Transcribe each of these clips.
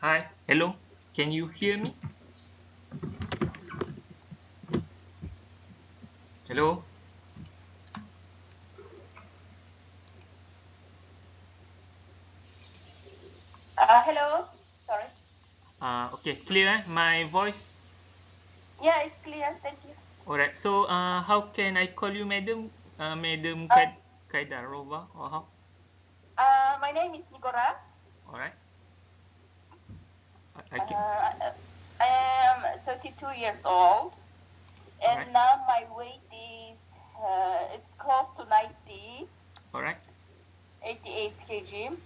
Hi, hello. Can you hear me? Hello. Hello. Sorry. Okay, clear my voice. Yeah, it's clear. Thank you. Alright. So, how can I call you, Madam? Madam Uh, Kaidarova, or how? my name is Nigora. Alright. I can. I am 32 years old, Alright. and now my weight is it's close to 90, Alright. 88 kg.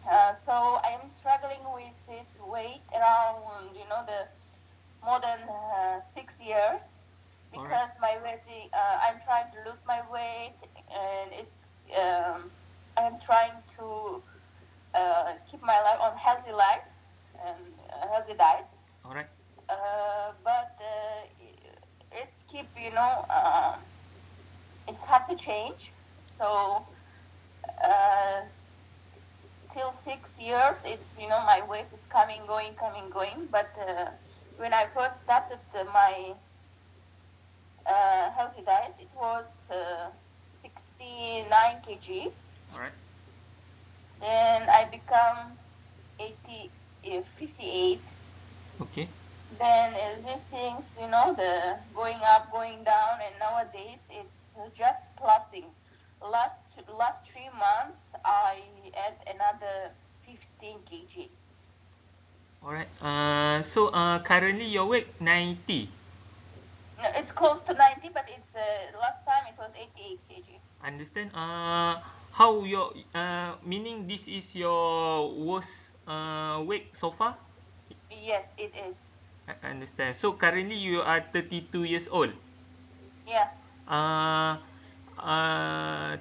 So I am struggling with this weight around the more than 6 years Alright. because my weight. I'm trying to lose my weight, and it's I'm trying to keep my life on healthy life and healthy diet. Alright. But it's keep it's hard to change. So uh, till 6 years, it's my weight is coming, going, coming, going. But when I first started my healthy diet, it was 69 kg. Alright. Then I become 80, 58. Okay. Then these things, the going up, going down, and nowadays it's just plotting. Last 3 months, I add another 15 kg. Alright. So, currently your weight 90. No, it's close to 90, but it's last time it was 88 kg. Understand? How your meaning this is your worst weight so far? Yes, it is. I understand. So currently you are 32 years old. Yeah. Uh,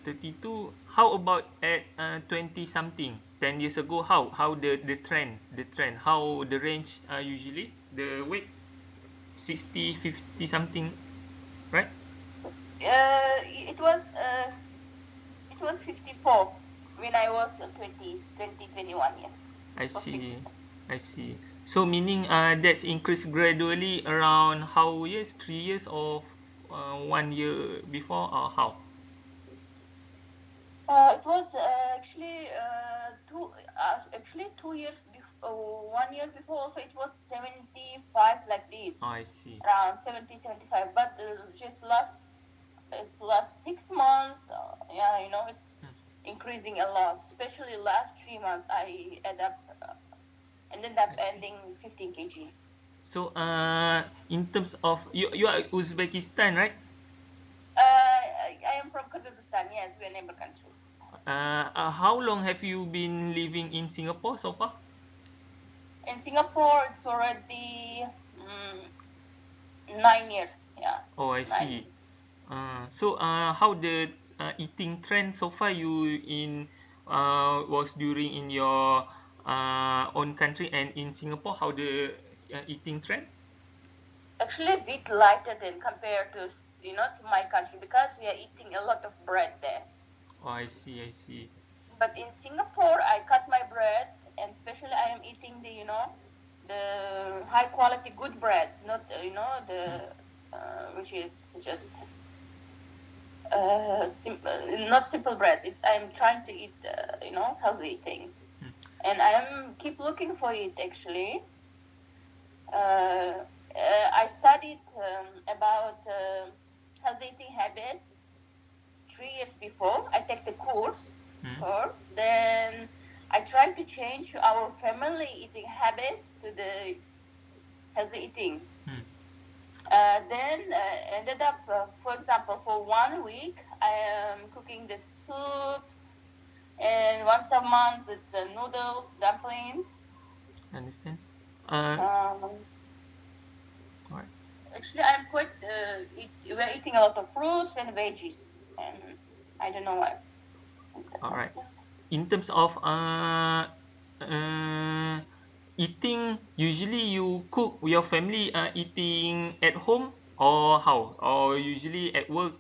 32. How about at 20 something? 10 years ago, how the trend, how the range usually the weight 60, 50 something, right? It was 54 when I was 20, 21 years. I It was see, 54. I see. So meaning that's increased gradually around how years, 3 years or 1 year before, or how? It was actually 2 years before, 1 year before also it was 75 like this, Oh, I see. around 70, 75. But just last 6 months, yeah, it's Hmm. increasing a lot. Especially last 3 months, I end up ended up I see. ending 15 kg. So in terms of you are Uzbekistan, right? I am from Kazakhstan. Yes, we're neighbor countries. How long have you been living in Singapore so far? In Singapore, it's already 9 years. Yeah, Oh, I 9 years. see. So how the eating trend so far you in was during in your own country and in Singapore? How the eating trend? Actually a bit lighter than compared to to my country because we are eating a lot of bread there. Oh, I see. I see. But in Singapore, I cut my bread, and especially I am eating the high quality good bread, not Hmm. the which is just not simple bread. It's I'm trying to eat healthy things, Hmm. and I am keep looking for it actually. I studied about healthy eating habits 3 years before. I take the course Hmm. first, then I try to change our family eating habits to the healthy eating. Hmm. Then ended up, for example, for 1 week, I am cooking the soups, and once a month it's noodles, dumplings. Understand? Uh, Um, alright. Actually, I'm quite. We're eating a lot of fruits and veggies, and I don't know why. Alright. In terms of eating, usually you cook with your family eating at home or how? Or usually at work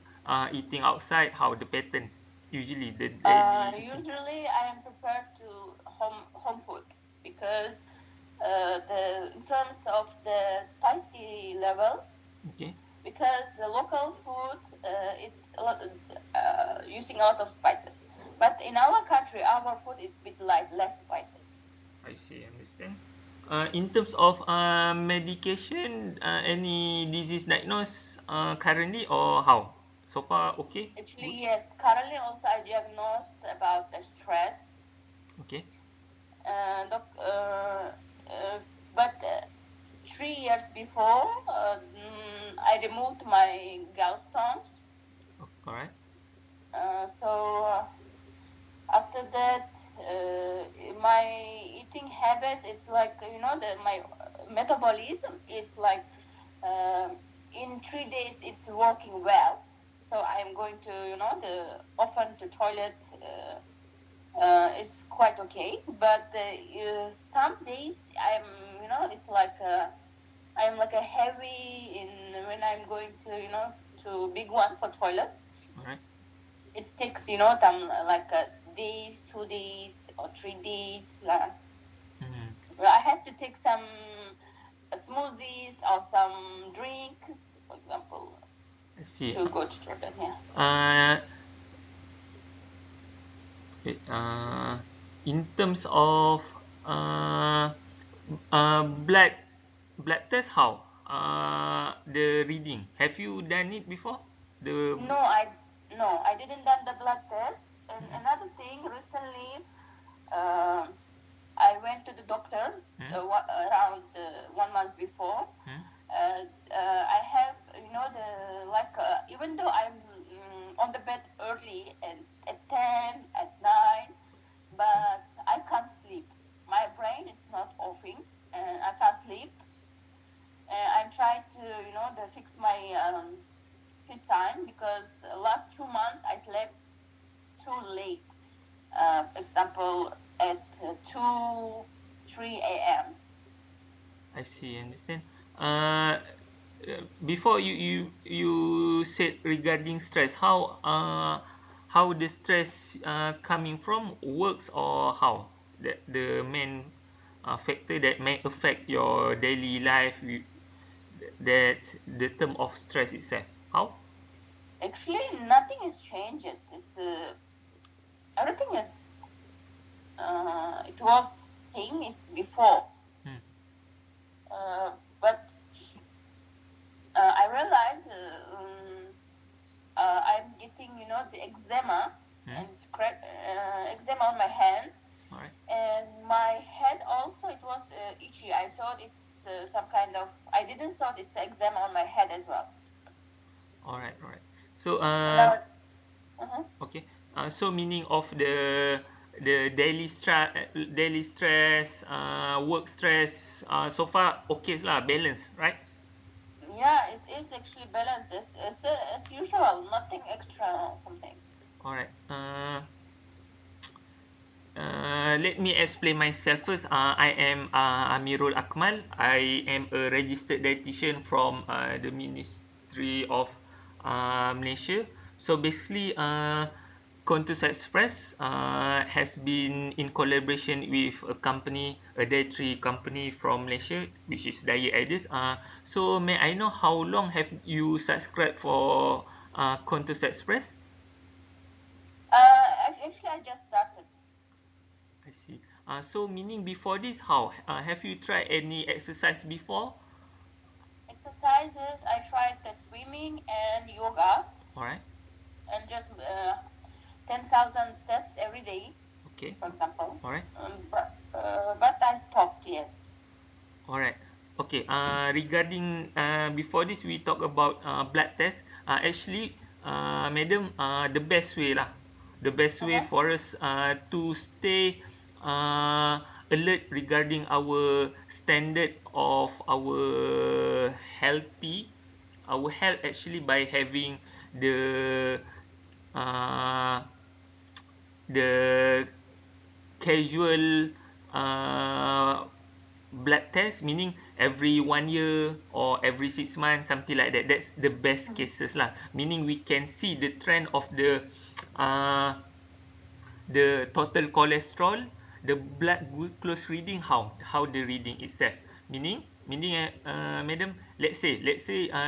eating outside, how the pattern? Usually the daily eating. Usually, I am prepared to home food because in terms of the spicy level, Okay. because the local food it's using a lot of spices. But in our country, our food is a bit light, less spices. I see. Understand. In terms of medication, any disease diagnosed currently or how? So far, okay. Good. Actually, yes. Currently, also I diagnosed about the stress. Okay. Doc, but 3 years before, I removed my gallstones. All right. So after that, my eating habit is like my metabolism is like in 3 days it's working well. So I'm going to the often to toilet. Is quite okay, but some days it's like I'm like a heavy in when I'm going to to big one for toilet. All right. It takes some like days, 2 days or 3 days. Mm, I have to take some smoothies or some drinks, for example, I see. to go to toilet. Yeah. Uh, wait, in terms of uh, blood test, how? The reading. Have you done it before? The No, I didn't done the blood test. And another thing, recently, uh, I went to the doctor hmm? around 1 month before. Hmm? I have the like even though I'm on the bed early and at 10 at 9, Okay. but I can't sleep. My brain is not offing, and I can't sleep. And I'm trying to fix my sleep time, because last 2 months I slept too late. Example at 2, 3 a.m. I see. Understand. Uh, Before you said regarding stress, how the stress coming from works, or how that the main factor that may affect your daily life, that the term of stress itself, how? Actually, nothing is changed. It's everything is it was same as before. Hmm. But I realized I'm getting the eczema Hmm. and eczema on my hand, All right. and my head also it was itchy. I thought it's some kind of. I didn't thought it's eczema on my head as well. All right. All right. So And I was, okay. So meaning of the daily stress, work stress, so far okay lah, balance, right? yeah, it is actually balanced. It's as usual, nothing extra or something. All right. Let me explain myself first. I am Amirul Akmal. I am a registered dietitian from the Ministry of Malaysia. So basically, Contours Express has been in collaboration with a company, a dietary company from Malaysia, which is Diet Aiders. So may I know how long have you subscribed for Contours Express? Actually, I just started. I see. So meaning before this, how? Have you tried any exercise before? Exercises, I tried the swimming and yoga, All right. and just 10,000 steps every day, Okay. for example. All right. But I stopped, yes. All right. Okay. Regarding before this, we talk about blood test. Actually, madam, the best way lah, the best way Uh-huh. for us to stay alert regarding our standard of healthy, our health actually by having the uh, the casual uh, blood test, meaning every 1 year or every 6 months, something like that. That's the best cases lah, meaning we can see the trend of uh, the total cholesterol, the blood glucose reading, how the reading itself, meaning madam, let's say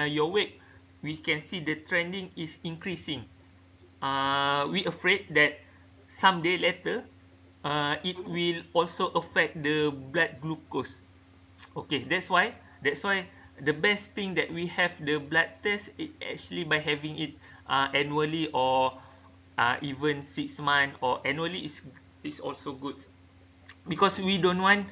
your weight, we can see the trending is increasing. We afraid that someday later it will also affect the blood glucose. Okay, that's why the best thing that we have the blood test is actually by having it annually, or even 6 months or annually is also good, because we don't want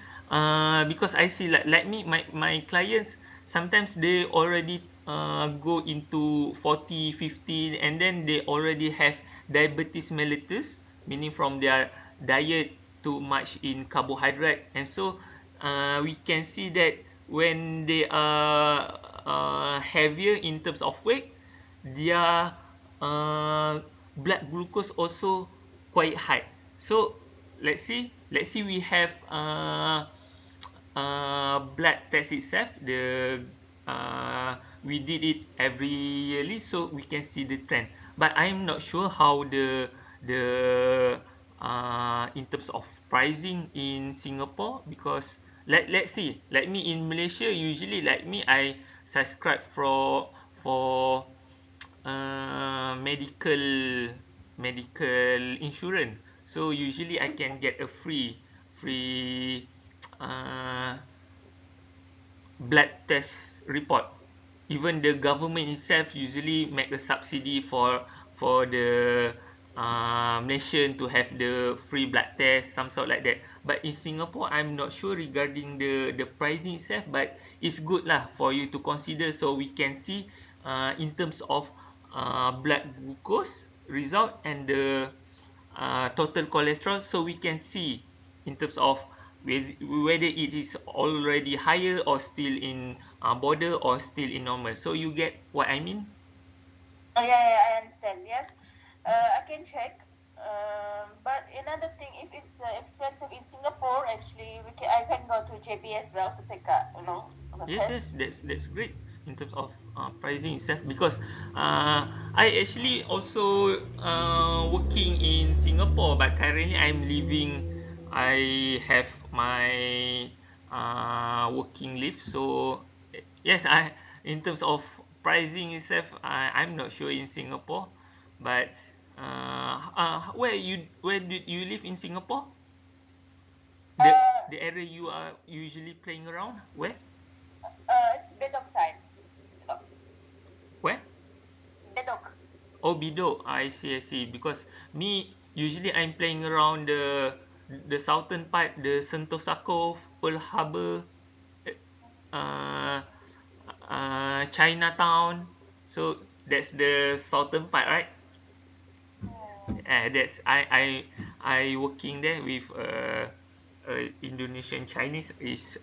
because I see like me, my clients, sometimes they already go into 40, 50, and then they already have diabetes mellitus, meaning from their diet too much in carbohydrate. And so we can see that when they are heavier in terms of weight, their blood glucose also quite high. So let's see we have blood test itself, the we did it every yearly, so we can see the trend. But I'm not sure how the in terms of pricing in Singapore, because let's see, like me in Malaysia, usually like me, I subscribe for medical insurance. So usually I can get a free uh, blood test report. Even the government itself usually make a subsidy for the nation to have the free blood test, some sort like that. But in Singapore, I'm not sure regarding the pricing itself, but it's good lah for you to consider, so we can see in terms of blood glucose result and the total cholesterol, so we can see in terms of whether it is already higher or still in border or still in normal. So you get what I mean? Oh, yeah, I understand. Yes, I can check. But another thing, if it's expensive in Singapore, actually, I can go to JB as well to take the Yes, test. yes, that's great in terms of pricing itself, because I actually also working in Singapore, but currently I'm living. I have my working leave, so yes, I in terms of pricing itself, I'm not sure in Singapore, but where do you live in Singapore? The Uh, the area you are usually playing around, where? it's Bedok side. Bedok. Where? Bedok. Oh, Bidok. I see. Because me, usually I'm playing around the southern part, the Sentosa Cove, Pearl Harbor, uh, Chinatown. So that's the southern part, right? That's I working there with Indonesian Chinese, is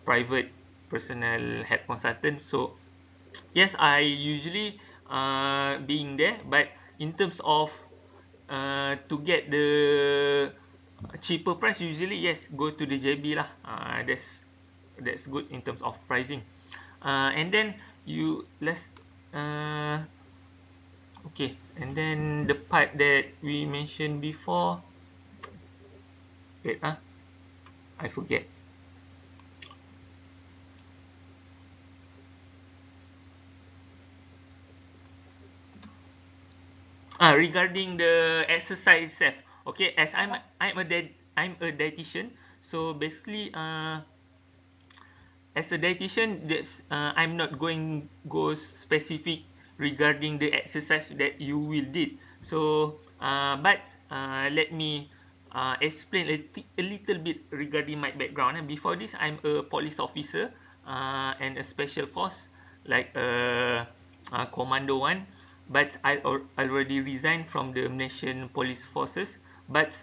private personal health consultant. So yes, I usually being there, but in terms of to get the cheaper price, usually yes, go to the JB lah. That's good in terms of pricing. And then you let's uh, okay, and then the part that we mentioned before, wait I forget. Regarding the exercise itself, okay, as I'm a dietitian, so basically as a dietitian, that's I'm not going go specific regarding the exercise that you will did. So but let me explain a little bit regarding my background. And before this, I'm a police officer and a special force, like commando one. But already resigned from the Malaysian police forces. But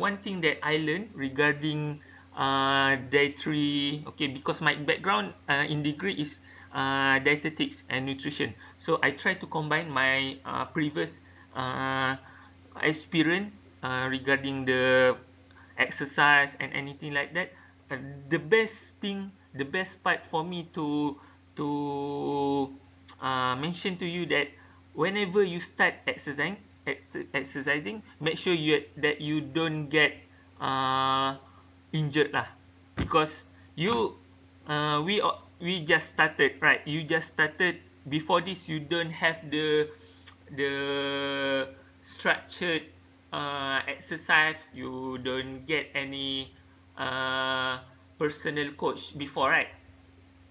one thing that I learned regarding dietary, okay, because my background in degree is dietetics and nutrition, so I try to combine my previous uh, experience regarding the exercise and anything like that. uh, the best part for me to mention to you that whenever you start exercising, make sure that you don't get uh, injured lah, because you we just started, right? You just started. Before this, you don't have the structured exercise. You don't get any uh, personal coach before, right?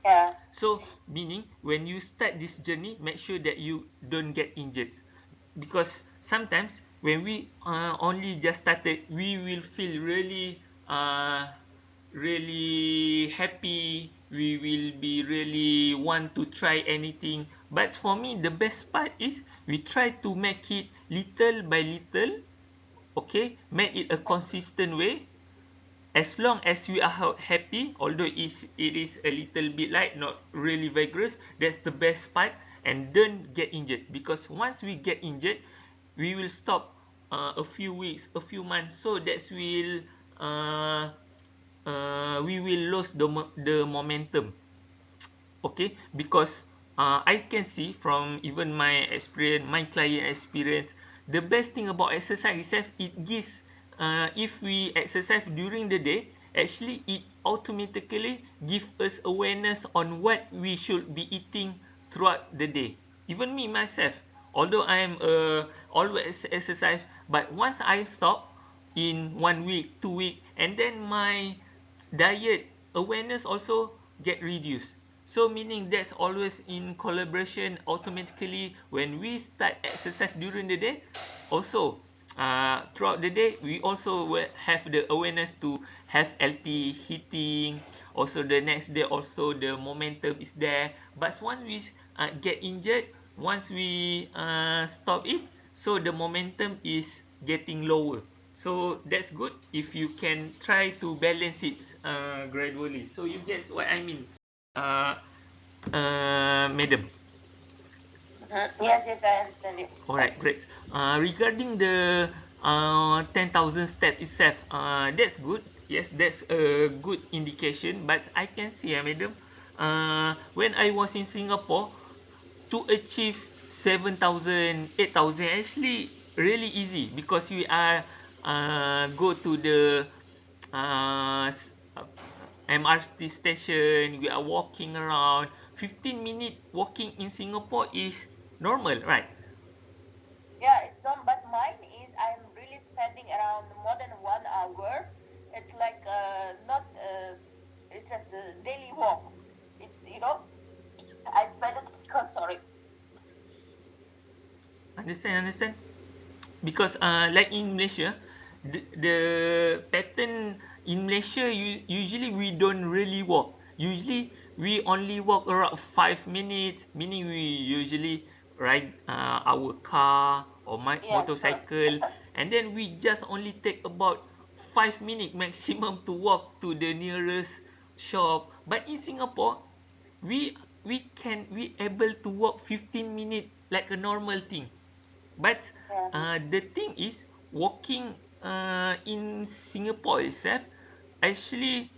Yeah. So meaning when you start this journey, make sure that you don't get injured, because sometimes when we only just started, we will feel really really happy. We will be really want to try anything. But for me, the best part is we try to make it little by little. Okay, make it a consistent way. As long as we are happy, although it is a little bit light, not really vigorous, that's the best part. And don't get injured, because once we get injured, we will stop a few weeks, a few months, so that uh, we will lose the momentum. Okay, because I can see from even my experience, my client experience, the best thing about exercise itself, it gives if we exercise during the day, actually it automatically give us awareness on what we should be eating throughout the day. Even me myself, although I am always exercise, but once I stop in 1 week, 2 week, and then my diet awareness also get reduced. So meaning that's always in collaboration. Automatically when we start exercise during the day, also throughout the day we also will have the awareness to have healthy eating. Also the next day also the momentum is there. But once we get injured, once we stop it, so the momentum is getting lower. So that's good if you can try to balance it gradually. So you get what I mean, uh, madam. Yes, yes, I understand it. Alright, great. Regarding the 10,000 step itself, that's good. Yes, that's a good indication. But I can see, madam, when I was in Singapore, to achieve 7,000, 8,000, actually really easy, because we are go to the uh, MRT station. We are walking around. 15-minute walking in Singapore is normal, right? Yeah, it's done, but mine is I'm really spending around more than 1 hour. It's like not it's just a daily walk. It's I spend it. Sorry. Understand. Because like in Malaysia, the pattern in Malaysia, usually we don't really walk. Usually we only walk around 5 minutes, meaning we usually ride our car or my Yes, correct. motorcycle, and then we just only take about 5 minutes maximum to walk to the nearest shop. But in Singapore, we able to walk 15 minutes like a normal thing. But Yeah. the thing is, walking in Singapore itself, actually,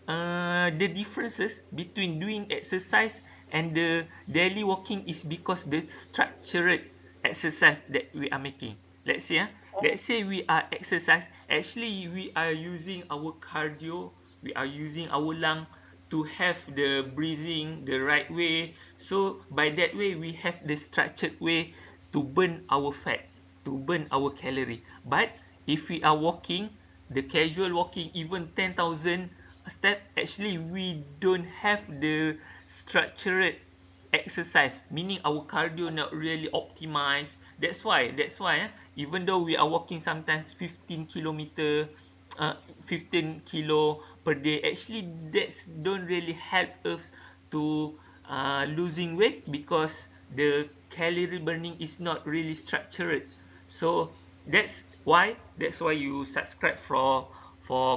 the differences between doing exercise and the daily walking is because the structured exercise that we are making. Let's say, let's say we are exercise. Actually, we are using our cardio. We are using our lung to have the breathing the right way. So by that way, we have the structured way to burn our fat, to burn our calorie. But if we are walking, the casual walking, even 10,000 step, actually we don't have the structured exercise, meaning our cardio not really optimized. That's why even though we are walking sometimes 15 kilometer, 15 kilo per day, actually that's don't really help us to losing weight, because the calorie burning is not really structured. So that's why you subscribe for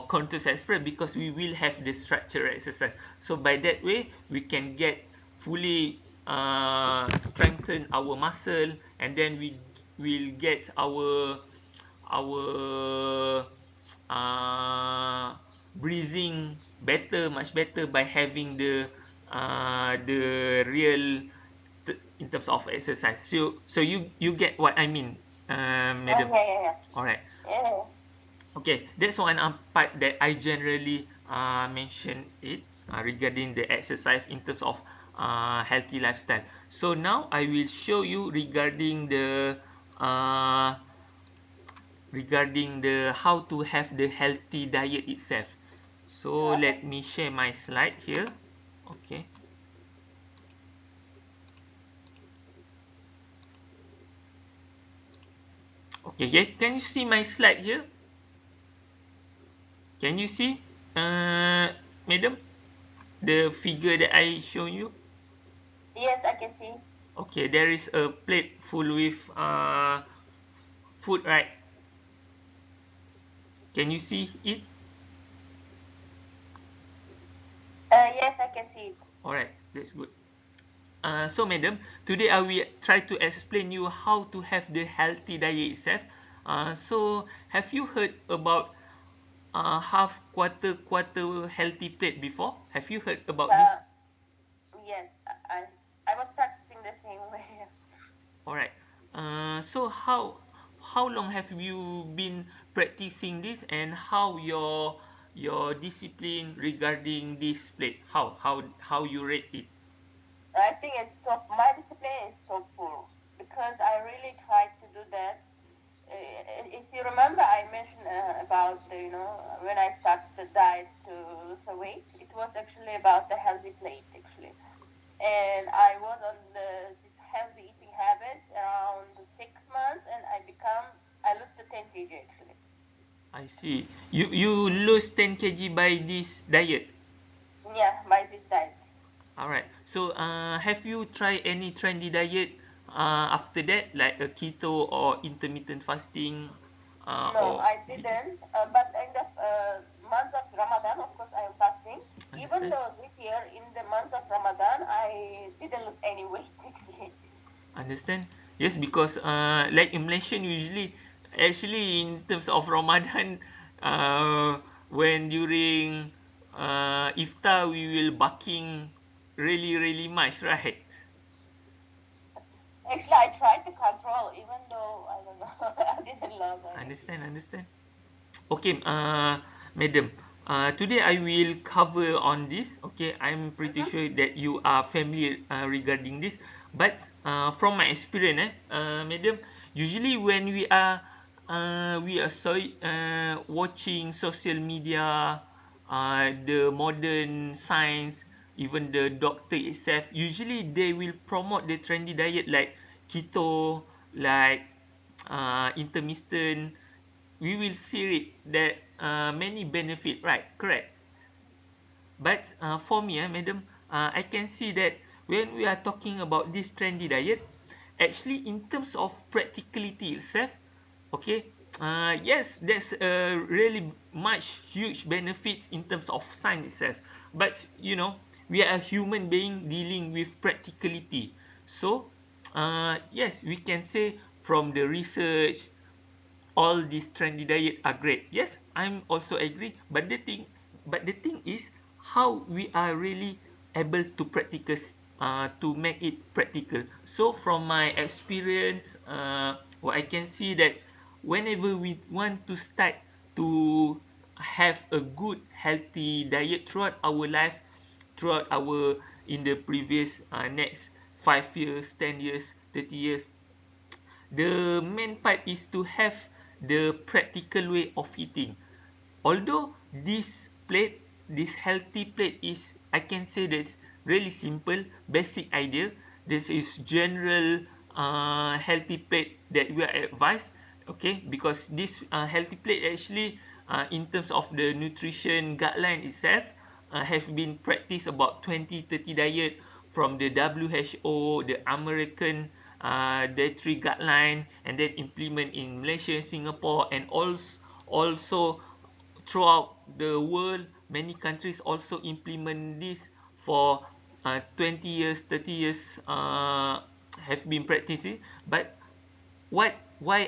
Contours Express, because we will have the structured exercise. So by that way we can get fully strengthen our muscle, and then we will get our breathing better, much better, by having the real in terms of exercise. So you get what I mean, Yeah, madam. yeah, yeah, All right. yeah. Yeah. Okay, that's one part that I generally mention it regarding the exercise in terms of healthy lifestyle. So now I will show you uh, regarding the how to have the healthy diet itself. So Okay. let me share my slide here. Okay. Okay, yeah. Can you see my slide here? Can you see, madam, the figure that I show you? Yes, I can see. Okay, there is a plate full with food, right? Can you see it? Yes, I can see it. Alright, that's good. So madam, today I will try to explain you how to have the healthy diet itself. So have you heard about half quarter healthy plate before? Have you heard about this? Uh, yes, I was practicing the same way. Alright. So how long have you been practicing this, and how your discipline regarding this plate? How you rate it? I think it's so my discipline is so poor because I really tried to do that. If you remember, I mentioned about the, when I started the diet to lose the weight. It was actually about the healthy plate actually, and I was on this healthy eating habits around 6 months, and I lost the 10 kg actually. I see. You lose 10 kg by this diet. Yeah, by this diet. Alright. So have you tried any trendy diet after that, like a keto or intermittent fasting No, or I didn't. But in the month of Ramadan, of course, I am fasting. Even understand? though this year in the month of Ramadan, I didn't lose any weight actually. Understand? Yes, because like in Malaysia usually, actually in terms of Ramadan, when during iftar we will barking really much, right? Actually, I tried to control, even though I don't know, I didn't lose anything. Understand. Okay, madam. Today I will cover on this. Okay, I'm pretty Mm-hmm. sure that you are familiar regarding this. But from my experience, madam, usually when we are watching social media, the modern science, even the doctor itself, usually they will promote the trendy diet like keto, like intermittent. We will see it that many benefit, right? Correct. But for me, madam, I can see that when we are talking about this trendy diet, actually in terms of practicality itself, okay, yes, there's a really much huge benefits in terms of science itself. But we are a human being dealing with practicality. So yes, we can say from the research, all these trendy diet are great. Yes, I'm also agree. But the thing is how we are really able to practice to make it practical. So from my experience, what I can see that whenever we want to start to have a good healthy diet throughout our life, throughout our in the previous next 5 years, 10 years, 30 years, the main part is to have the practical way of eating. Although this healthy plate is, I can say, that's really simple, basic idea. This is general healthy plate that we are advised. Okay, because this healthy plate actually, in terms of the nutrition guideline itself, have been practiced about 20-30 diet from the WHO, the American dietary guideline, and then implement in Malaysia, Singapore, and also throughout the world. Many countries also implement this for 20 years, 30 years, have been practicing. But why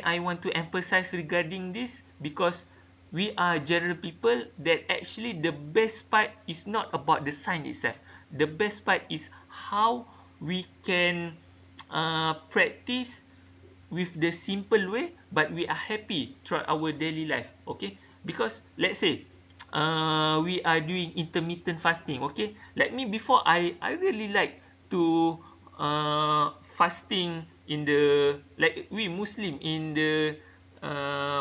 I want to emphasize regarding this, because we are general people that actually the best part is not about the science itself. The best part is how we can practice with the simple way, but we are happy throughout our daily life. Okay, Because let's say we are doing intermittent fasting, okay, like me before, I really like to fasting in the, like we Muslim, in the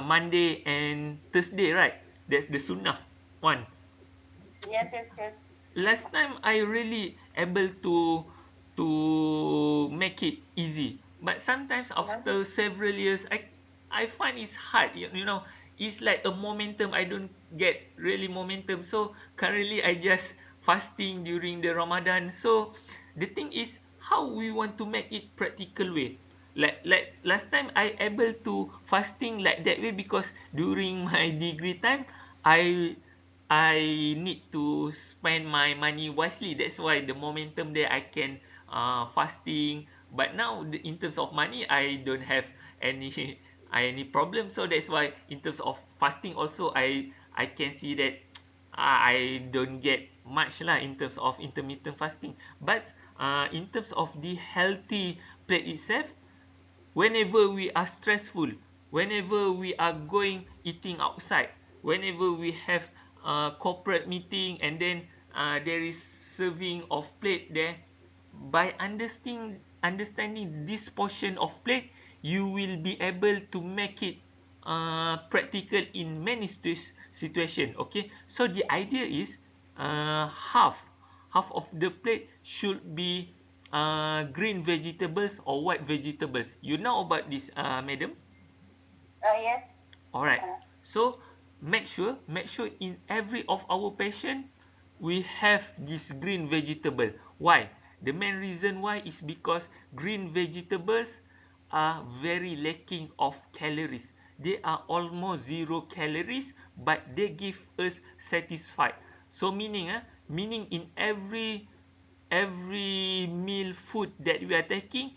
Monday and Thursday, right? That's the sunnah one. Yes, yes, yes. Last time I really able to make it easy, but sometimes Uh-huh. after several years, I find it's hard. You know, it's like a momentum. I don't get really momentum. So currently I just fasting during the Ramadan. So the thing is how we want to make it practical way. Like last time I able to fasting like that way because during my degree time I I need to spend my money wisely. That's why the momentum there I can fasting. But now in terms of money, I don't have any any problem. So that's why in terms of fasting also, I can see that I don't get much lah in terms of intermittent fasting. But in terms of the healthy plate itself, whenever we are stressful, whenever we are going eating outside, whenever we have a corporate meeting and then there is serving of plate there, by understanding this portion of plate, you will be able to make it practical in many situation. Okay, so the idea is half of the plate should be green vegetables or white vegetables. You know about this, madam? Yes. Alright. Uh, So make sure in every of our patient we have this green vegetable. Why? The main reason why is because green vegetables are very lacking of calories. They are almost zero calories, but they give us satisfied. So meaning in every meal food that we are taking,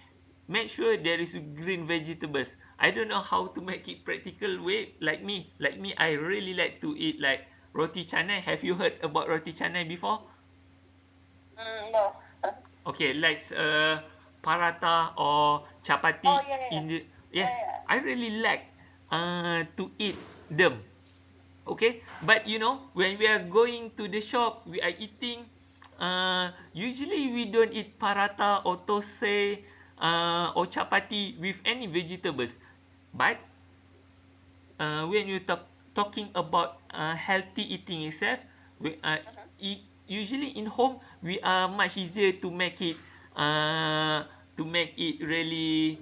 make sure there is green vegetables. I don't know how to make it practical way. Like me, I really like to eat like roti canai. Have you heard about roti canai before? no. Okay, like paratha or Oh, chapati yeah, yeah, in the, yes, yeah, yeah. I really like to eat them. Okay, but you know, when we are going to the shop, we are eating, usually we don't eat paratha or thosai or chapati with any vegetables. But when you talking about healthy eating itself, we Uh-huh. usually in home we are much easier uh, to make it really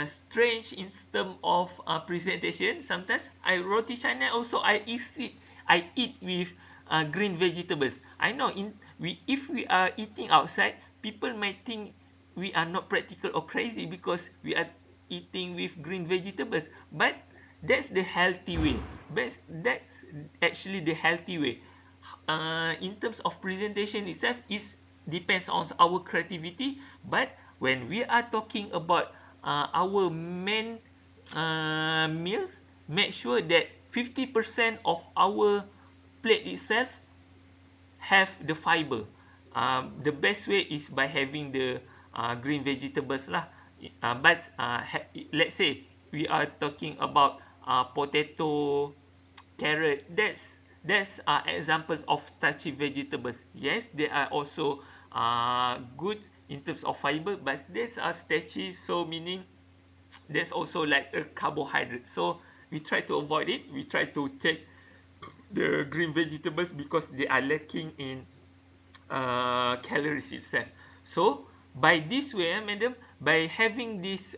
strange in term of presentation. Sometimes I roti canai also I eat with green vegetables. I know in we if we are eating outside, people might think we are not practical or crazy because we are eating with green vegetables, but that's the healthy way. That's actually the healthy way. In terms of presentation itself, is depends on our creativity. But when we are talking about our main meals, make sure that 50% of our plate itself have the fiber. The best way is by having the green vegetables lah. But let's say we are talking about potato, carrot. That's examples of starchy vegetables. Yes, they are also good in terms of fiber, but these are starchy, so meaning there's also like a carbohydrate. So we try to avoid it. We try to take the green vegetables because they are lacking in calories itself. So by this way, madam, by having this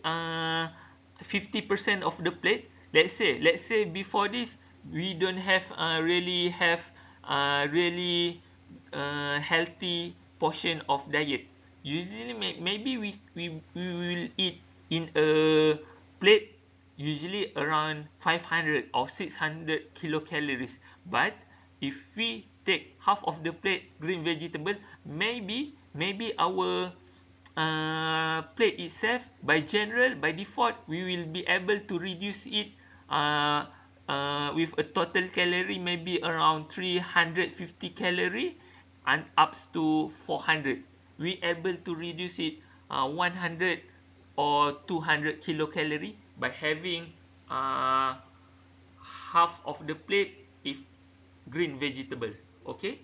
50% of the plate, let's say before this we don't have really healthy portion of diet. Usually maybe we will eat in a plate usually around 500 or 600 kilocalories. But if we take half of the plate green vegetable, maybe our plate itself by default we will be able to reduce it uh, with a total calorie maybe around 350 calorie and up to 400. We able to reduce it 100 or 200 kilocalorie by having uh, half of the plate if green vegetables. Okay.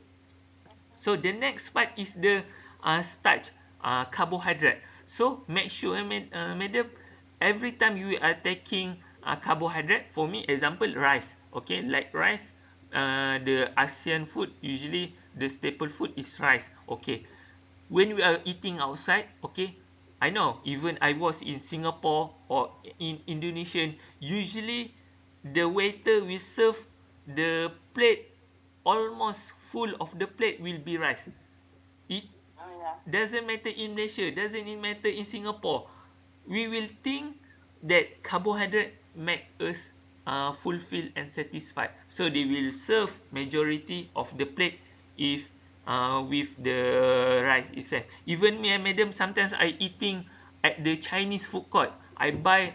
So the next part is the starch, carbohydrate. So make sure, madam, every time you are taking carbohydrate, for me, example, rice. Okay, like rice, the ASEAN food, usually the staple food is rice. Okay, when we are eating outside, okay, I know even I was in Singapore or in Indonesia, usually the waiter will serve the plate, almost full of the plate will be rice. It doesn't matter in Malaysia, doesn't it matter in Singapore. We will think that carbohydrate make us fulfilled and satisfied. So they will serve majority of the plate if with the rice itself. Even me and madam, sometimes I eating at the Chinese food court. I buy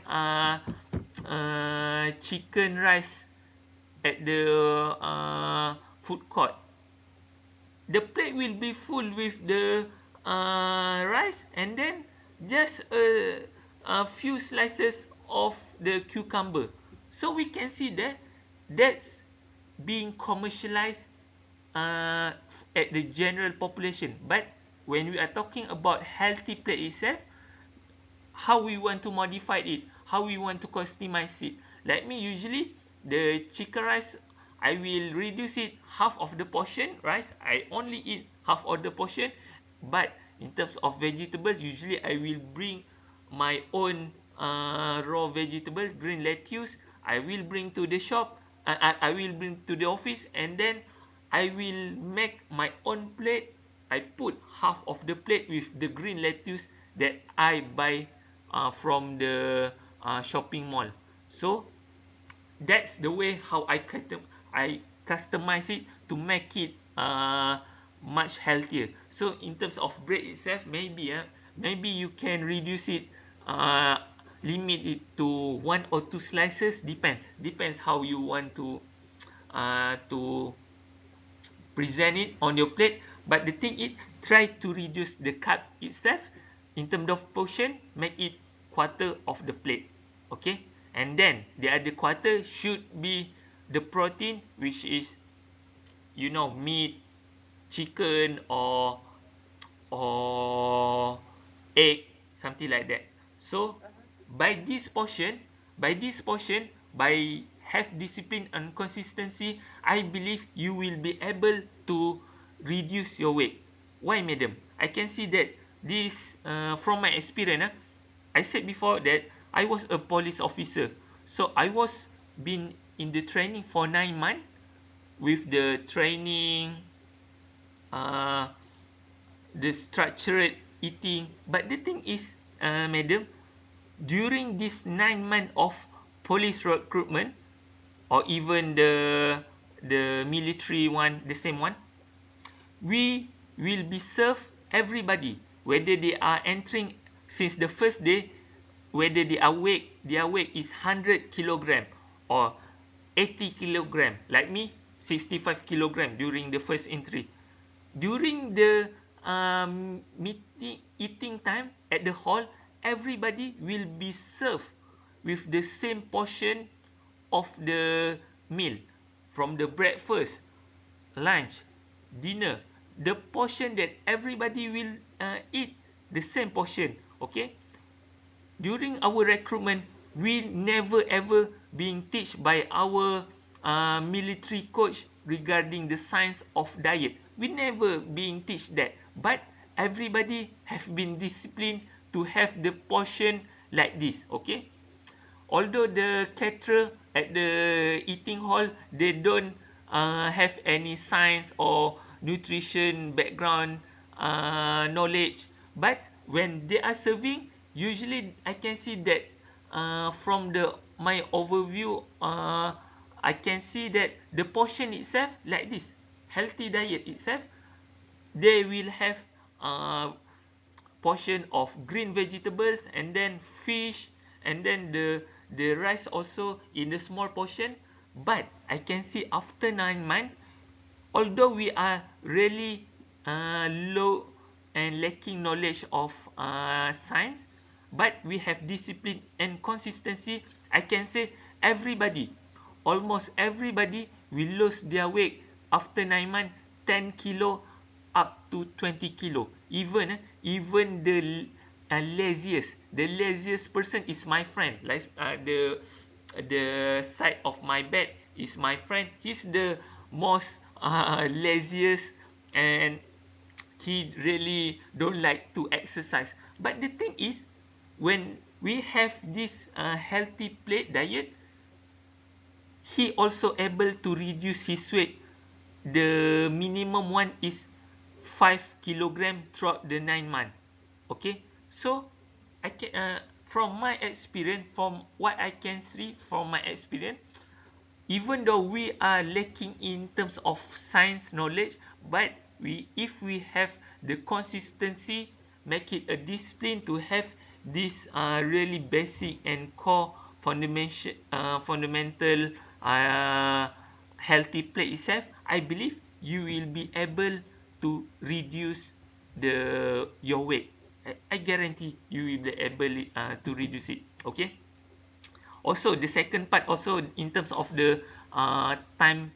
chicken rice at the food court. The plate will be full with the rice, and then just a few slices of the cucumber. So we can see that that's being commercialized uh, at the general population. But when we are talking about healthy plate itself, how we want to modify it, how we want to customize it. Like me, usually the chicken rice, I will reduce it half of the portion rice. I only eat half of the portion. But in terms of vegetables, usually I will bring my own raw vegetable, green lettuce. I will bring to the shop. I will bring to the office, and then I will make my own plate. I put half of the plate with the green lettuce that I buy from the shopping mall. So that's the way how I customize it to make it much healthier. So in terms of bread itself, maybe you can reduce it, uh, limit it to 1 or 2 slices. Depends how you want to present it on your plate. But the thing is, try to reduce the carb itself. In terms of portion, make it quarter of the plate. Okay, and then the other quarter should be the protein, which is, meat, chicken, or egg, something like that. So by this portion, by have discipline and consistency, I believe you will be able to reduce your weight. Why, madam? I can see that this, from my experience. I said before that I was a police officer, so I was been in the training for 9 months, with the training, uh, the structured eating. But the thing is, madam, during this 9 months of police recruitment, or even the military one, the same one, we will be served everybody, whether they are entering since the first day, whether they are weight, their weight is 100 kilogram or 80 kilogram. Like me, 65 kilogram during the first entry. During the eating time at the hall, everybody will be served with the same portion of the meal, from the breakfast, lunch, dinner. The portion that everybody will eat, the same portion. Okay, during our recruitment, we never ever being teach by our military coach regarding the science of diet. We never being teach that, but everybody have been disciplined to have the portion like this. Okay, although the caterer at the eating hall, they don't have any science or nutrition background knowledge, but when they are serving, usually I can see that, from the my overview, I can see that the portion itself like this, healthy diet itself, they will have portion of green vegetables, and then fish, and then the rice also in the small portion. But I can see after 9 months, although we are really low and lacking knowledge of science, but we have discipline and consistency. I can say everybody, almost everybody, we lose their weight after 9 months, 10 kilo up to 20 kilo. Even the laziest person is my friend. Like the side of my bed is my friend. He's the most laziest, and he really don't like to exercise. But the thing is, when we have this healthy plate diet, he also able to reduce his weight. The minimum one is 5 kilogram throughout the 9 months. Okay, so I can from my experience, from what I can see from my experience, even though we are lacking in terms of science knowledge, but if we have the consistency, make it a discipline to have this really basic and core fundamental uh, healthy plate itself, I believe you will be able to reduce your weight. I guarantee you will be able to reduce it. Okay. Also, the second part also in terms of the time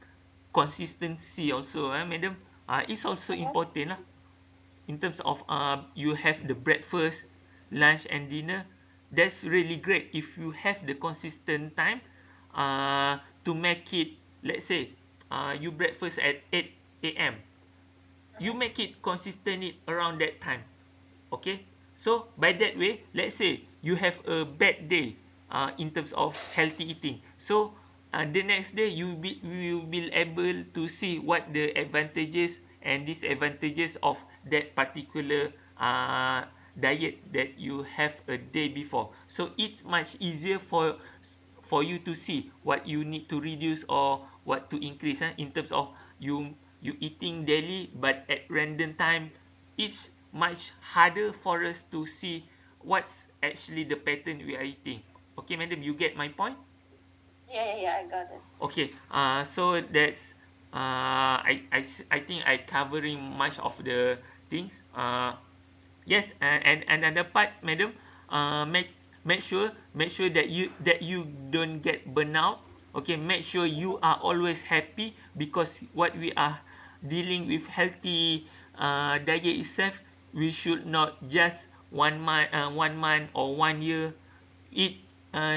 consistency also, madam, it's also important lah. In terms of you have the breakfast, lunch and dinner. That's really great if you have the consistent time to make it. Let's say you breakfast at 8 a.m. You make it consistent it around that time. Okay, so by that way, let's say you have a bad day in terms of healthy eating, so the next day you will be able to see what the advantages and disadvantages of that particular diet that you have a day before. So it's much easier for you to see what you need to reduce or what to increase in terms of you eating daily, but at random time. It's much harder for us to see what's actually the pattern we are eating. Okay, madam, you get my point? Yeah, I got it. Okay, so that's I think I covering much of the things. Yes, and another part, madam, make sure that you don't get burnout. Okay, make sure you are always happy, because what we are dealing with healthy diet itself, we should not just 1 month or 1 year. It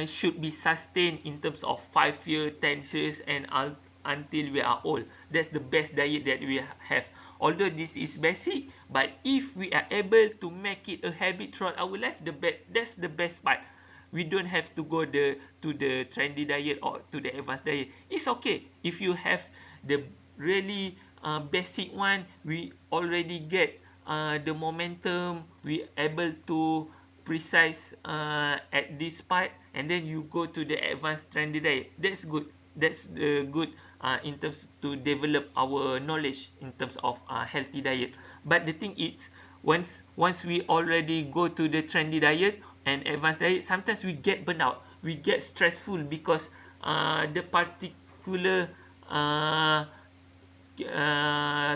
should be sustained in terms of 5 years, 10 years, and until we are old. That's the best diet that we have. Although this is basic, but if we are able to make it a habit throughout our life, that's the best part. We don't have to go to the trendy diet or to the advanced diet. It's okay if you have the really basic one. We already get the momentum. We able to precise at this part, and then you go to the advanced trendy diet. That's good. That's good in terms to develop our knowledge in terms of healthy diet. But the thing is, once we already go to the trendy diet and advanced diet, sometimes we get burnout, we get stressful, because the particular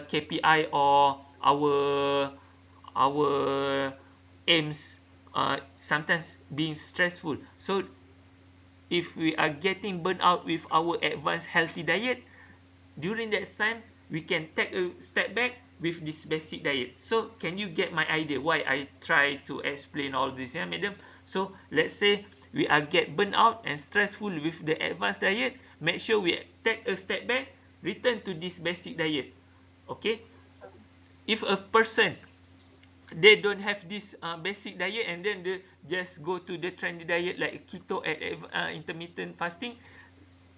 KPI or our aims sometimes being stressful. So if we are getting burnt out with our advanced healthy diet, during that time we can take a step back with this basic diet. So can you get my idea why I try to explain all this, yeah, madam? So let's say we are get burnt out and stressful with the advanced diet, make sure we take a step back, return to this basic diet. Okay, if a person they don't have this basic diet, and then they just go to the trendy diet like keto and intermittent fasting,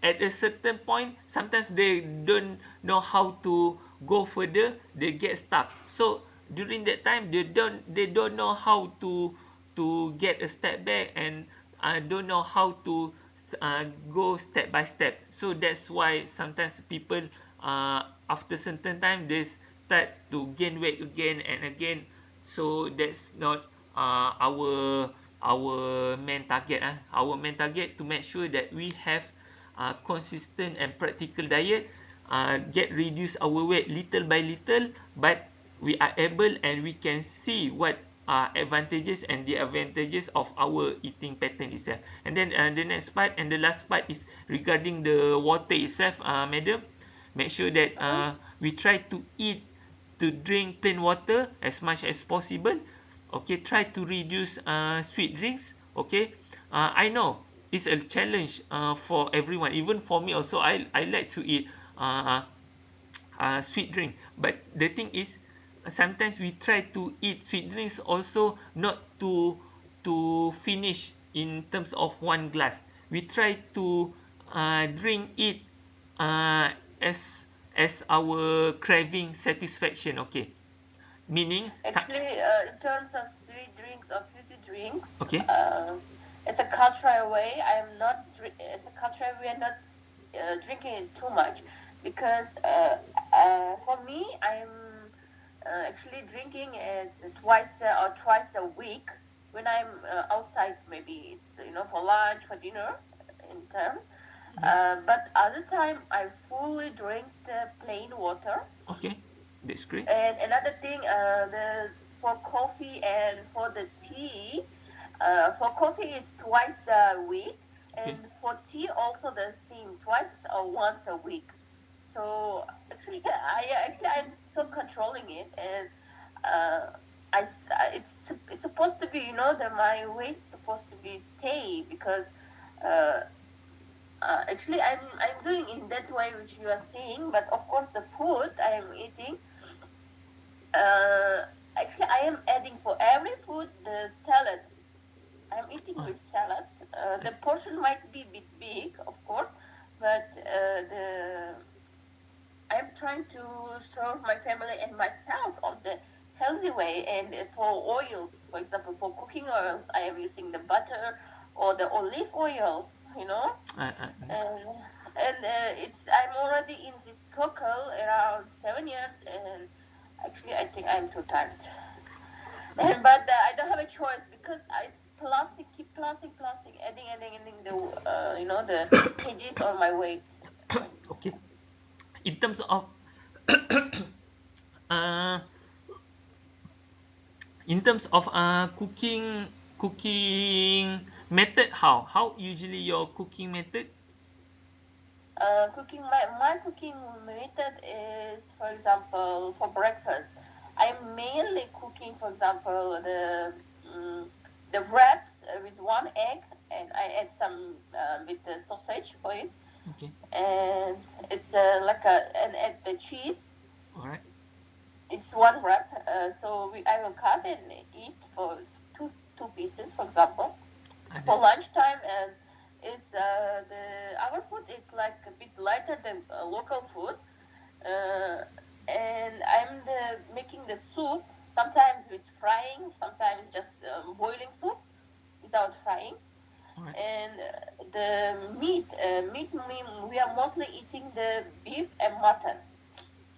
at a certain point sometimes they don't know how to go further, they get stuck. So during that time they don't know how to get a step back, and don't know how to go step by step. So that's why sometimes people after certain time they start to gain weight again and again. So that's not our main target. Our main target to make sure that we have consistent and practical diet, get reduce our weight little by little, but we are able and we can see what are advantages and the advantages of our eating pattern itself. And then the next part and the last part is regarding the water itself, madam. make sure that we try to drink plain water as much as possible. Okay, try to reduce sweet drinks. Okay, I know it's a challenge for everyone, even for me also. I like to eat sweet drink, but the thing is sometimes we try to eat sweet drinks also not to finish in terms of one glass. We try to drink it uh, as as our craving satisfaction. Okay, meaning Actually, in terms of sweet drinks or fizzy drinks, okay, as a cultural way, I am not. As a cultural, we are not drinking it too much because for me, I'm actually drinking it twice or twice a week when I'm outside. Maybe it's for lunch, for dinner, in terms. But other time, I fully drink the plain water. okay, that's great. And another thing, the for coffee and for the tea, for coffee it's twice a week, Okay, and for tea also the same, twice or once a week. So actually, I'm so controlling it, and uh, it's supposed to be, that my weight's supposed to be stay because. Uh, actually, I'm doing in that way which you are saying, but of course the food I am eating, actually, I am adding for every food the salad. I'm eating oh, with salad. I The see. portion might be a bit big, of course, but I'm trying to serve my family and myself on the healthy way. And for oils, for example, for cooking oils, I am using the butter or the olive oils, and it's I'm already in this circle around 7 years, and actually I think I'm too tired. Yeah. But I don't have a choice because it's plastic, keep plastic, adding the the kgs on my weight. Okay. In terms of uh, cooking method, how usually your cooking method? Cooking my cooking method is, for example, for breakfast. I'm mainly cooking, for example, um, the wraps with one egg, and I add some with the sausage for it, Okay, and it's like and add the cheese. all right. It's one wrap, so I will cut and eat for two pieces, for example. For Understand. lunchtime, and it's the our food is like a bit lighter than local food, uh, and making the soup. Sometimes with frying, sometimes just boiling soup without frying. All right. And the meat we are mostly eating the beef and mutton.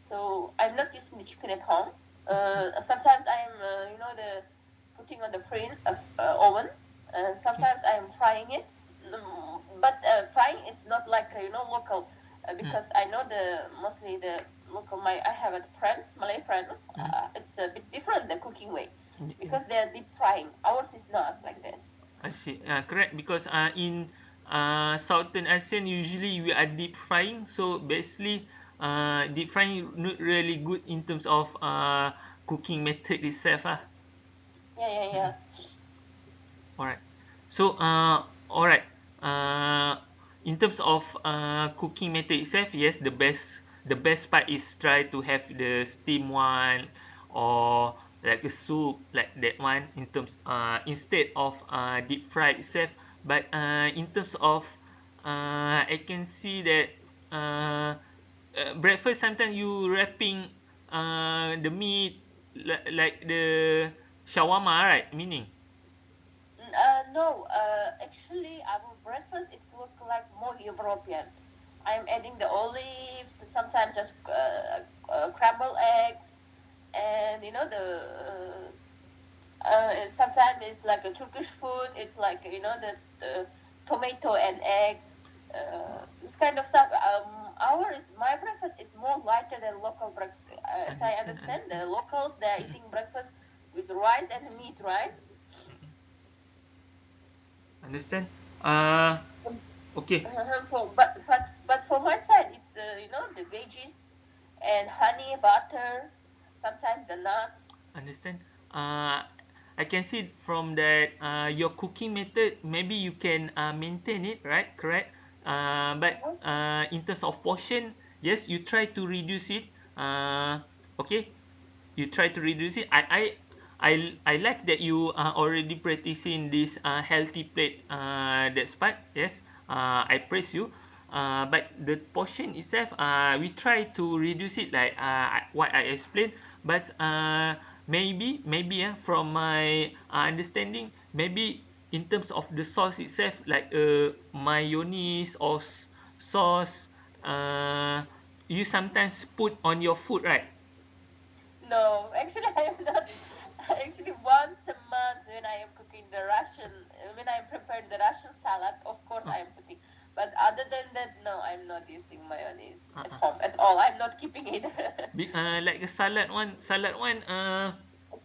So I'm not using the chicken at home. Sometimes I'm, the putting on the oven. Okay. Sometimes I'm frying it, but frying is not like local, Mm, because I know the mostly the local. I have a friends, Malay friends. mm, It's a bit different the cooking way mm. because they're deep frying. Ours is not like this. I see. Correct, because in Southern ASEAN usually we are deep frying, so basically deep frying not really good in terms of cooking method itself. Yeah, yeah, Mm-mm. yeah. All right. So all right. In terms of cooking method itself, yes, the best part is try to have the steam one or like a soup like that one in terms instead of deep fried itself. But in terms of I can see that breakfast sometimes you wrapping the meat like the shawarma, right? Meaning. No, actually, our breakfast it look like more European. I'm adding the olives, sometimes just scrambled eggs, and sometimes it's like a Turkish food. It's like the tomato and eggs, this kind of stuff. My breakfast is more lighter than local breakfast. As I Understand, understand, understand. the locals they're Mm-mm, eating breakfast with rice and meat, right? mm-mm. Understand. Okay. For but for my side, it's the veggies and honey, butter, sometimes the nuts. Understand? I can see from that your cooking method, maybe you can maintain it, right? Correct. But Mhm. in terms of portion, yes, you try to reduce it. Okay, you try to reduce it. I like that you are already practicing this healthy plate. That's part. Yes. I praise you. But the portion itself, we try to reduce it like what I explained. But maybe from my understanding, maybe in terms of the sauce itself, like mayonnaise or sauce, you sometimes put on your food, right? No, actually, I am not. Actually, once a month when I am cooking the Russian, when I am preparing the Russian salad, of course Uh, I am putting. But other than that, no, I'm not using mayonnaise at uh-uh. home at all. I'm not keeping it. Like a salad one.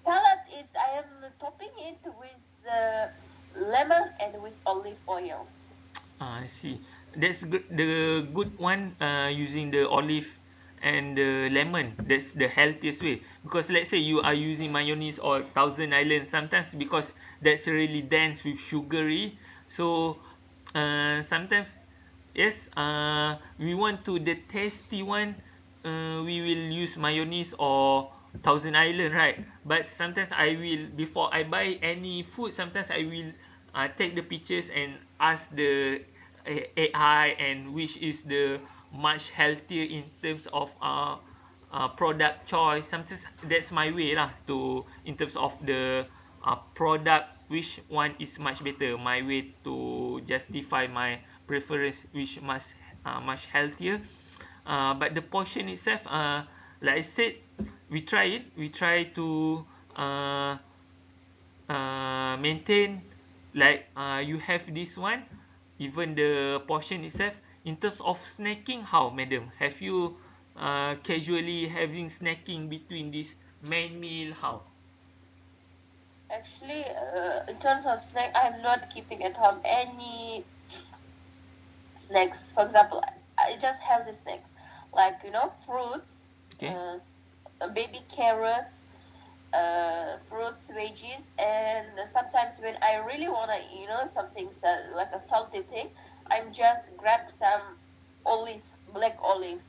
Salad is I am topping it with lemon and with olive oil. I see. That's good. The good one. Using the olive and the lemon. That's the healthiest way. Because let's say you are using mayonnaise or Thousand Island. Sometimes because that's really dense with sugary. So, sometimes yes. We want to the tasty one. We will use mayonnaise or Thousand Island, right? But sometimes I will before I buy any food. Sometimes I will take the pictures and ask the AI and which is the much healthier in terms of product choice. Sometimes that's my way lah to in terms of the product which one is much better. My way to justify my preference which much healthier. But the portion itself, like I said, we try it. We try to uh, maintain like you have this one, even the portion itself. In terms of snacking, how, madam? Have you casually having snacking between this main meal? How? Actually, in terms of snack, I'm not keeping at home any snacks. For example, I just have the snacks like fruits, Okay. baby carrots, fruits, veggies, and sometimes when I really wanna, something like a salty thing, I'm just grab some olive, black olives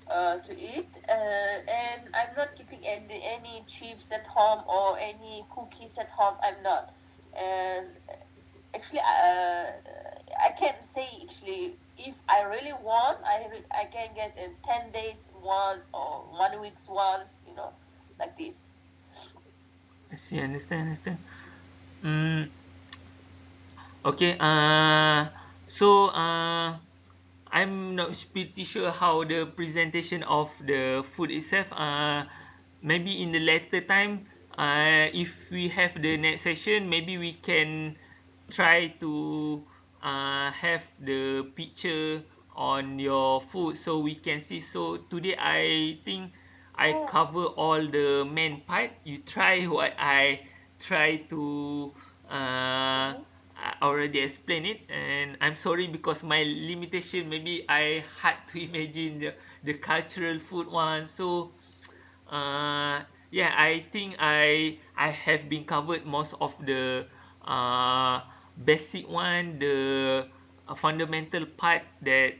to eat, and I'm not keeping any chips at home or any cookies at home. I'm not, and actually, I can say actually, if I really want, I can get in 10 days one or 1 week's once, like this. I see. Understand. mm, okay. So I'm not pretty sure how the presentation of the food itself. Maybe in the later time, if we have the next session, maybe we can try to have the picture on your food so we can see. So today I think I Oh, cover all the main part. You try what I try to uh, mhm. I already explained it, and I'm sorry because my limitation, maybe I had to imagine the cultural food one. So yeah, I think I have been covered most of the uh, basic one, the fundamental part that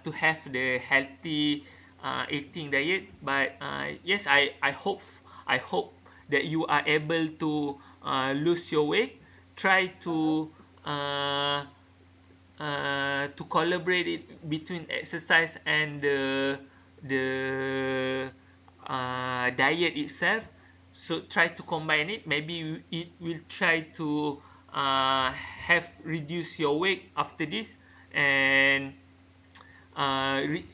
to have the healthy eating diet. But yes, I hope that you are able to lose your weight. Try Mhm. to collaborate it between exercise and the diet itself. So try to combine it. Maybe it will try to have reduce your weight after this. And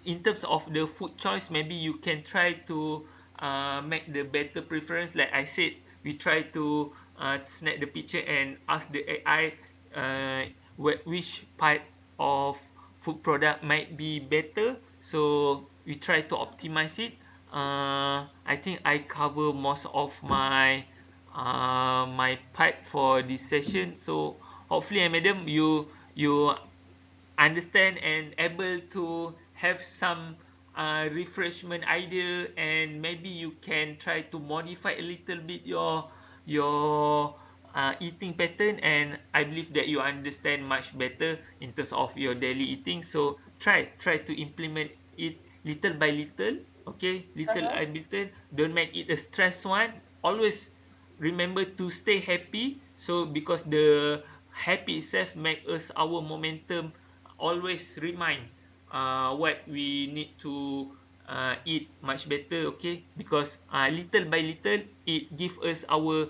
in terms of the food choice, maybe you can try to make the better preference. Like I said, we try to snap the picture and ask the AI which part of food product might be better. So we try to optimize it. I think I cover most of my part for this session. So hopefully, madam, you understand and able to have some refreshment idea, and maybe you can try to modify a little bit your eating pattern, and I believe that you understand much better in terms of your daily eating. So try to implement it little by little. Okay, little Uh-huh. by little. Don't make it a stress one. Always remember to stay happy, so because the happy itself make us our momentum always remind what we need to eat much better. Okay, because little by little it give us our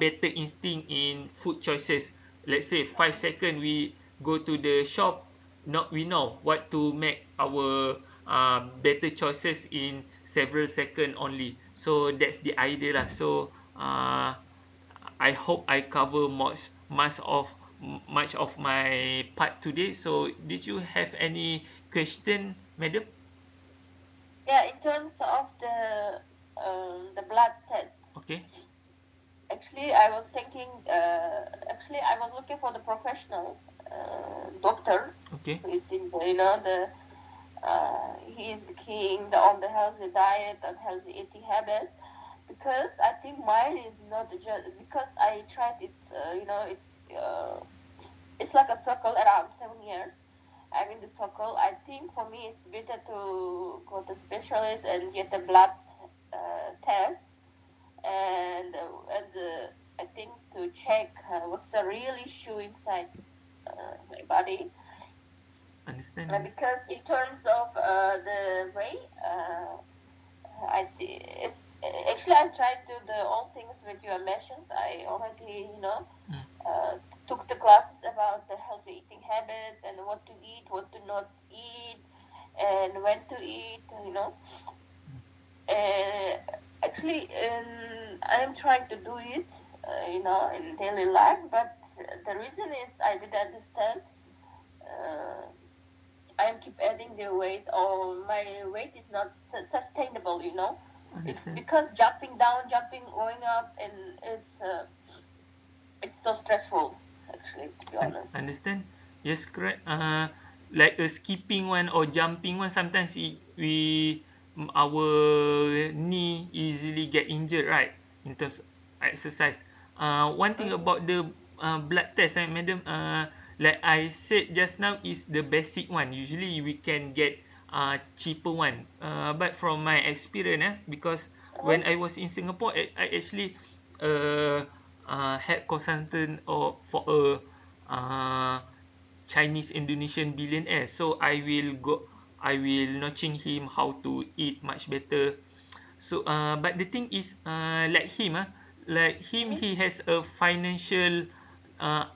better instinct in food choices. Let's say 5 seconds we go to the shop, not we know what to make our better choices in several seconds only. So that's the idea lah. So I hope I cover much of my part today. So did you have any question, madam? Yeah, in terms of the blood test, Okay. actually, I was thinking. Actually, I was looking for the professional doctor Okay. who is in the, he is the king on the healthy diet and healthy eating habits, because I think mine is not just because I tried it. It's like a circle around 7 years. I'm in the circle. I think for me it's better to go to specialist and get a blood test, and I think to check what's the real issue inside my body. Understand, madam? Because in terms of the weight, it's actually I tried to the all things which you have mentioned. I already Mm. took the classes about the healthy eating habits and what to eat, what to not eat, and when to eat. Uh, Actually, I am trying to do it, in daily life. But the reason is I didn't understand. Uh, I keep adding the weight, or my weight is not sustainable. It's Understand. because jumping down, jumping, going up, and it's so stressful. Actually, to be honest. Understand? Yes, correct. Like a skipping one or jumping one, sometimes our knee easily get injured, right? In terms of exercise. One thing Mm-hmm. about the blood test, madam, like I said just now, is the basic one. Usually we can get cheaper one. But from my experience, because when Uh-huh. I was in Singapore, I actually had consultant or for a uh, Chinese Indonesian billionaire. So I will notching him how to eat much better. So but the thing is, like him, Mm-hmm. he has a financial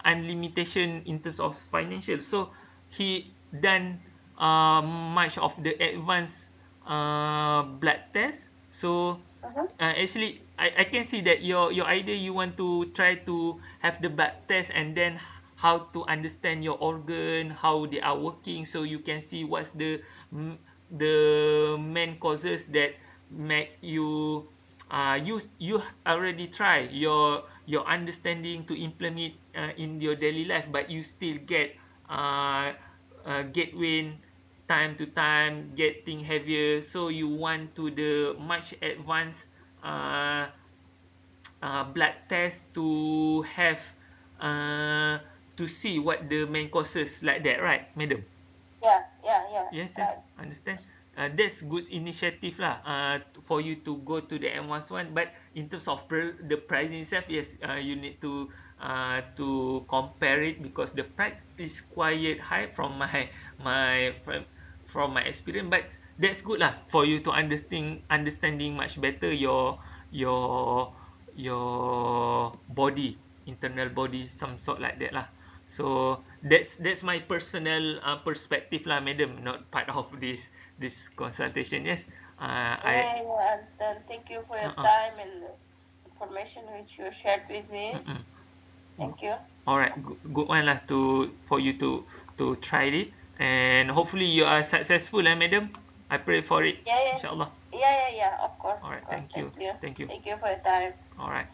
unlimitation in terms of financial. So he done much of the advanced blood test. So Uh-huh. actually, I can see that your idea, you want to try to have the blood test, and then how to understand your organ, how they are working, so you can see what's the main causes that make you you already try your understanding to implement it in your daily life, but you still uh, get weight time to time, getting heavier. So you want to the much advanced uh, blood test to have uh, to see what the main causes, like that, right, madam? Yeah, yeah, yeah. Yes, yes, Right. understand. That's good initiative lah. For you to go to the M1 one, but in terms of the pricing itself, yes, you need to compare it, because the price is quite high from my from my experience. But that's good lah for you to understanding much better your your body, internal body, some sort like that lah. So that's my personal perspective lah, madam. Not part of this consultation. Yes. I. Yeah, yeah, understand. Thank you for your Uh. time and the information which you shared with me. Mm-mm. Thank you. Alright, good one lah to for you to try it, and hopefully you are successful, madam. I pray for it, Yeah, yeah, inshallah. yeah, yeah, yeah. Of course, of Alright, course. thank you, thank you. Thank you for your time. Alright.